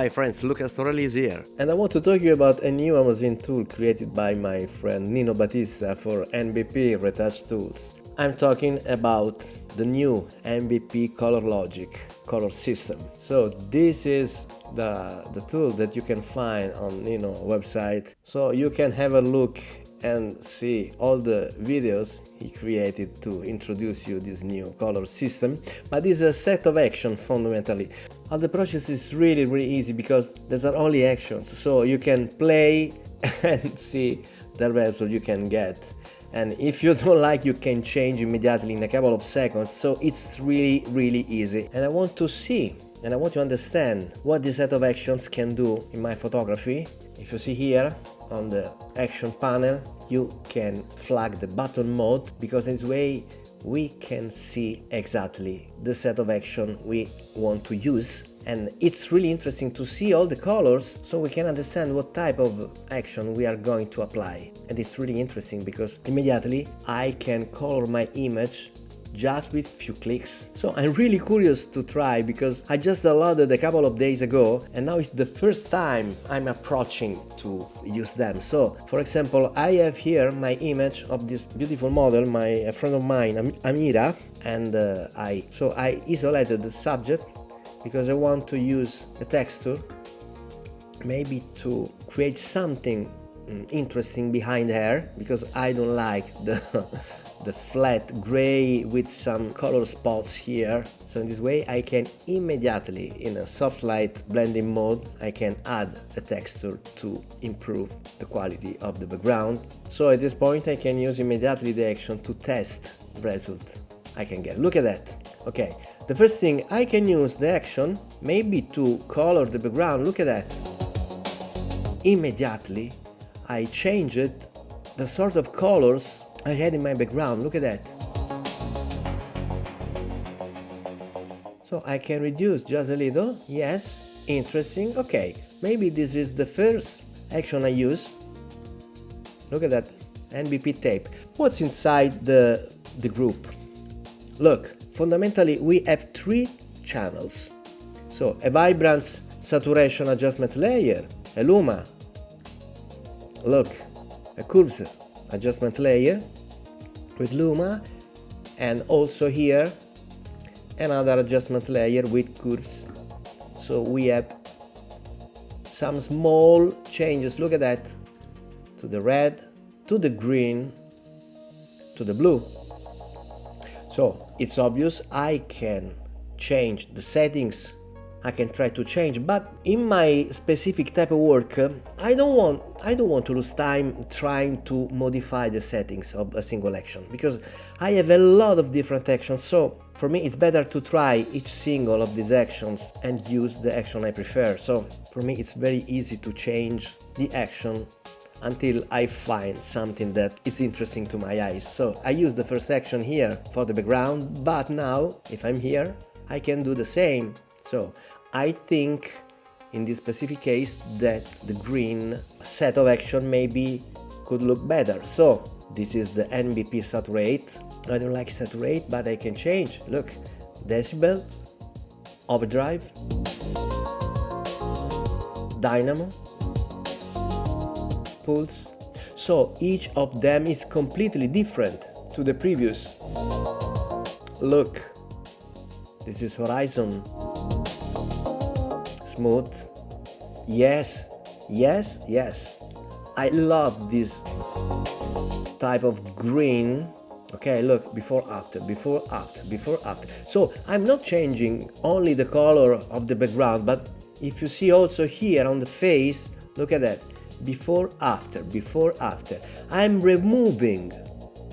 Hi friends, Lucas Torelli is here, and I want to talk to you about a new Amazon tool created by my friend Nino Batista for NBP Retouching Tools. I'm talking about the new NBP Color Logic color system. So this is the tool that you can find on Nino website, so you can have a look and see all the videos he created to introduce you this new color system. But it's a set of actions fundamentally. All the process is really easy because these are only actions, so you can play and see the result you can get. And if you don't like, you can change immediately in a couple of seconds, so it's really easy. And I want to see and I want to understand what this set of actions can do in my photography. If you see here on the action panel, you can flag the button mode, because in this way we can see exactly the set of action we want to use. And it's really interesting to see all the colors, so we can understand what type of action we are going to apply. And it's really interesting because immediately I can color my image just with few clicks. So I'm really curious to try, because I just downloaded a couple of days ago and now it's the first time I'm approaching to use them. So for example, I have here my image of this beautiful model, a friend of mine, Amira, and I isolated the subject because I want to use a texture, maybe to create something interesting behind her, because I don't like the flat gray with some color spots here. So in this way I can immediately, in a soft light blending mode, I can add a texture to improve the quality of the background. So at this point I can use immediately the action to test the result I can get. Look at that. Okay, the first thing, I can use the action maybe to color the background. Look at that. Immediately I changed the sort of colors I had in my background. Look at that. So I can reduce just a little. Yes, interesting. Okay, maybe this is the first action I use. Look at that NBP tape. What's inside the group? Look, fundamentally we have three channels. So a vibrance saturation adjustment layer, a luma, look, a curves adjustment layer with luma, and also here another adjustment layer with curves. So we have some small changes, look at that, to the red, to the green, to the blue. So it's obvious I can change the settings, I can try to change, but in my specific type of work, I don't want to lose time trying to modify the settings of a single action, because I have a lot of different actions. So for me it's better to try each single of these actions and use the action I prefer. So for me it's very easy to change the action until I find something that is interesting to my eyes. So I use the first action here for the background, but now if I'm here I can do the same. So I think in this specific case that the green set of action maybe could look better. So this is the NBP saturate. I don't like saturate, but I can change. Look, decibel, overdrive, dynamo, pulse. So each of them is completely different to the previous. Look, this is horizon, smooth. Yes. I love this type of green. Okay, look, before after. So I'm not changing only the color of the background, but if you see also here on the face, look at that, before after. I'm removing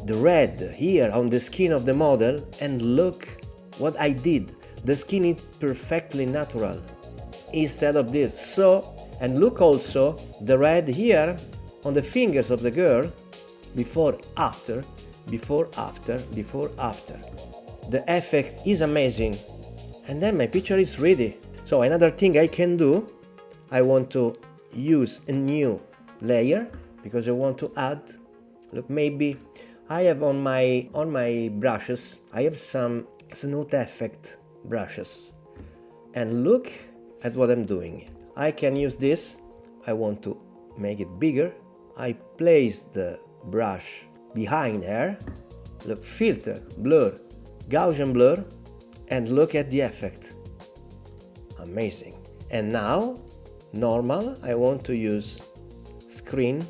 the red here on the skin of the model, and look what I did. The skin is perfectly natural instead of this. So, and look also the red here on the fingers of the girl, before after. The effect is amazing, and then my picture is ready. So another thing I can do, I want to use a new layer because I want to add, look, maybe I have on my brushes, I have some smooth effect brushes, and look at what I'm doing. I can use this. I want to make it bigger. I place the brush behind her. Look, filter, blur, Gaussian blur, and look at the effect. Amazing. And now, normal, I want to use screen.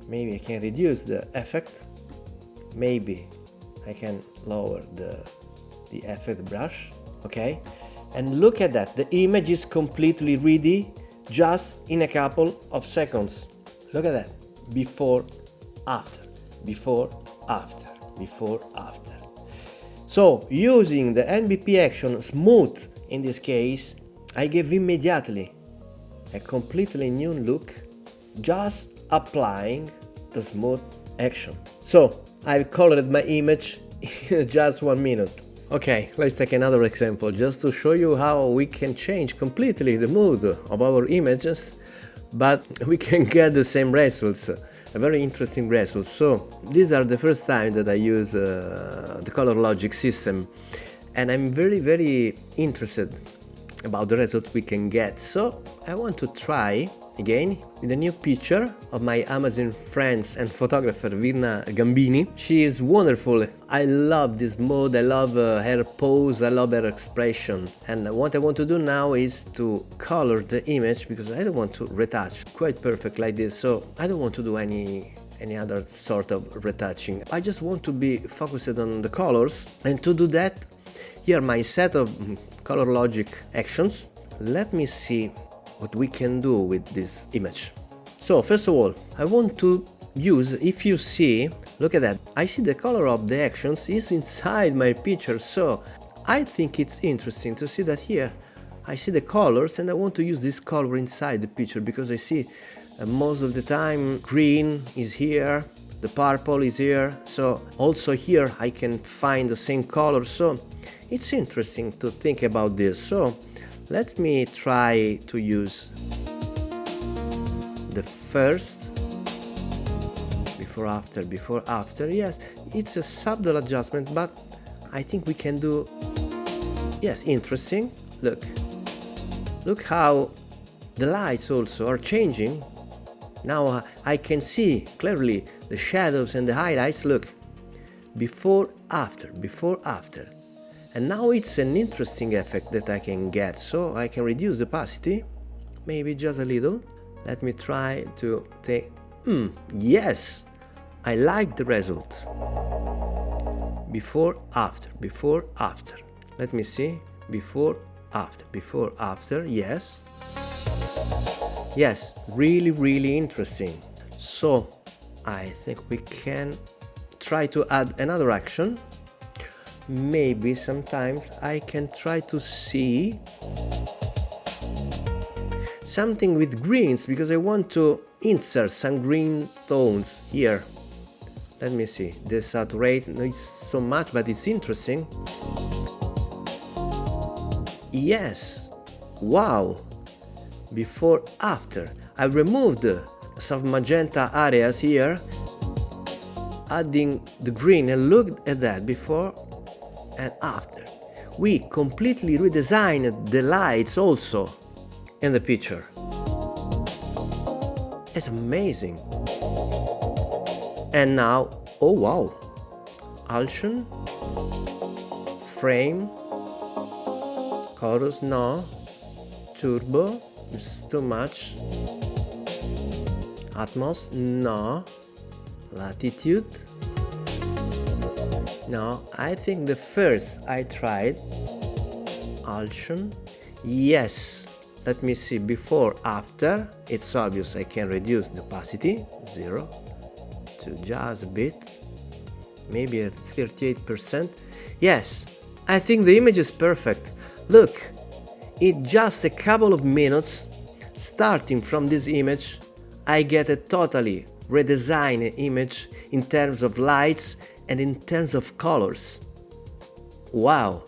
Maybe I can reduce the effect. Maybe I can lower the effect brush. Okay? And look at that. The image is completely ready just in a couple of seconds. Look at that. Before, after. Before, after. Before, after. So, using the NBP action smooth in this case, I gave immediately a completely new look just applying the smooth action. So, I've colored my image in just 1 minute. Okay, let's take another example just to show you how we can change completely the mood of our images, but we can get the same results, a very interesting results. So, these are the first time that I use the color logic system, and I'm very interested about the result we can get. So, I want to try again with a new picture of my Amazon friends and photographer Virna Gambini. She is wonderful. I love this mode, I love her pose, I love her expression. And what I want to do now is to color the image, because I don't want to retouch quite perfect like this, so I don't want to do any other sort of retouching. I just want to be focused on the colors, and to do that, here are my set of color logic actions. Let me see what we can do with this image. So first of all, I want to use, if you see, look at that, I see the color of the actions is inside my picture, so I think it's interesting to see that here I see the colors, and I want to use this color inside the picture, because I see most of the time green is here, the purple is here, so also here I can find the same color, so it's interesting to think about this. So let me try to use the first before after. Yes, it's a subtle adjustment, but I think we can do, yes, interesting. Look how the lights also are changing. Now I can see clearly the shadows and the highlights. Look, before after. And now it's an interesting effect that I can get, so I can reduce the opacity, maybe just a little. Let me try to take, yes, I like the result. Before, after. Let me see, before, after, yes. Yes, really interesting. So, I think we can try to add another action. Maybe sometimes I can try to see something with greens, because I want to insert some green tones here. Let me see, the saturate, not so much, but it's interesting. Yes, wow, before, after. I removed some magenta areas here, adding the green, and look at that, before and after. We completely redesigned the lights also in the picture. It's amazing. And now, oh wow, Altion, frame, chorus, no, turbo, it's too much, Atmos, no, latitude, no. I think the first I tried, Altion, yes. Let me see, before, after. It's obvious I can reduce the opacity, 0 to just a bit, maybe at 38%. Yes, I think the image is perfect. Look, in just a couple of minutes, starting from this image, I get a totally redesigned image in terms of lights and in terms of colors. Wow!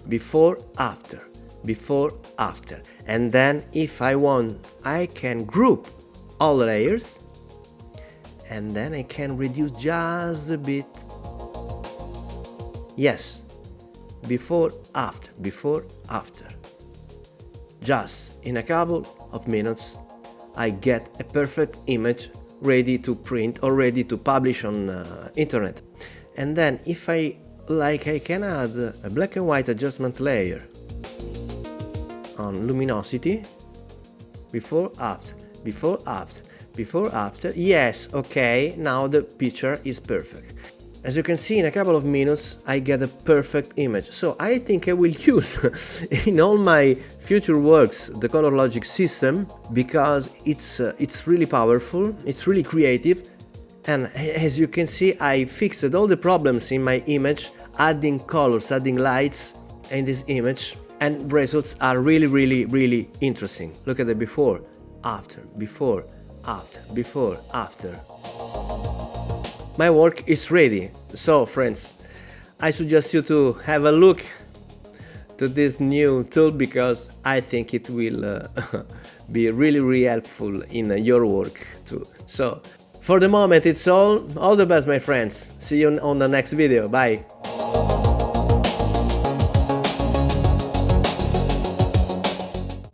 Before, after. Before, after. And then if I want, I can group all the layers, and then I can reduce just a bit. Yes, before, after, just in a couple of minutes I get a perfect image ready to print or ready to publish on internet. And then if I like, I can add a black and white adjustment layer on luminosity, before, after, before, after, before, after. Yes, okay, now the picture is perfect. As you can see, in a couple of minutes I get a perfect image. So I think I will use in all my future works the color logic system, because it's really powerful, it's really creative, and as you can see I fixed all the problems in my image, adding colors, adding lights in this image, and results are really interesting. Look at the before, after, before, after, before, after. My work is ready. So friends, I suggest you to have a look to this new tool, because I think it will be really helpful in your work too. So for the moment it's all the best, my friends. See you on the next video. Bye.